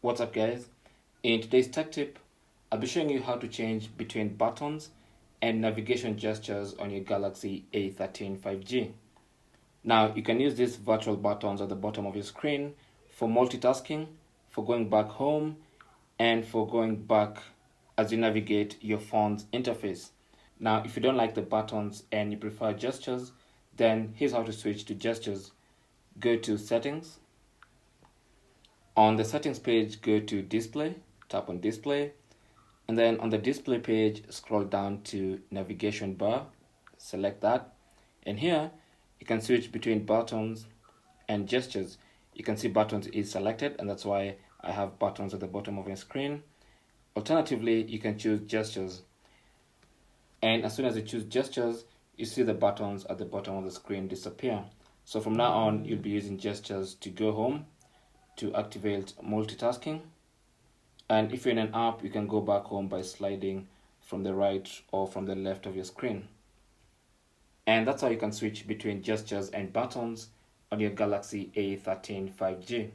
What's up guys? In today's tech tip, I'll be showing you how to change between buttons and navigation gestures on your Galaxy A13 5G. Now you can use these virtual buttons at the bottom of your screen for multitasking, for going back home, and for going back as you navigate your phone's interface. Now if you don't like the buttons and you prefer gestures, then here's how to switch to gestures. Go to Settings. On the settings page, go to Display, tap on Display, and then on the display page, scroll down to Navigation Bar, select that, and here you can switch between buttons and gestures. You can see buttons is selected, and that's why I have buttons at the bottom of your screen. Alternatively, you can choose gestures, and as soon as you choose gestures, you see the buttons at the bottom of the screen disappear. So from now on, you'll be using gestures to go home, to activate multitasking, and if you're in an app, you can go back home by sliding from the right or from the left of your screen. And that's how you can switch between gestures and buttons on your Galaxy A13 5G.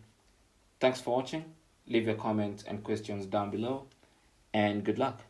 Thanks for watching. Leave your comments and questions down below, and good luck.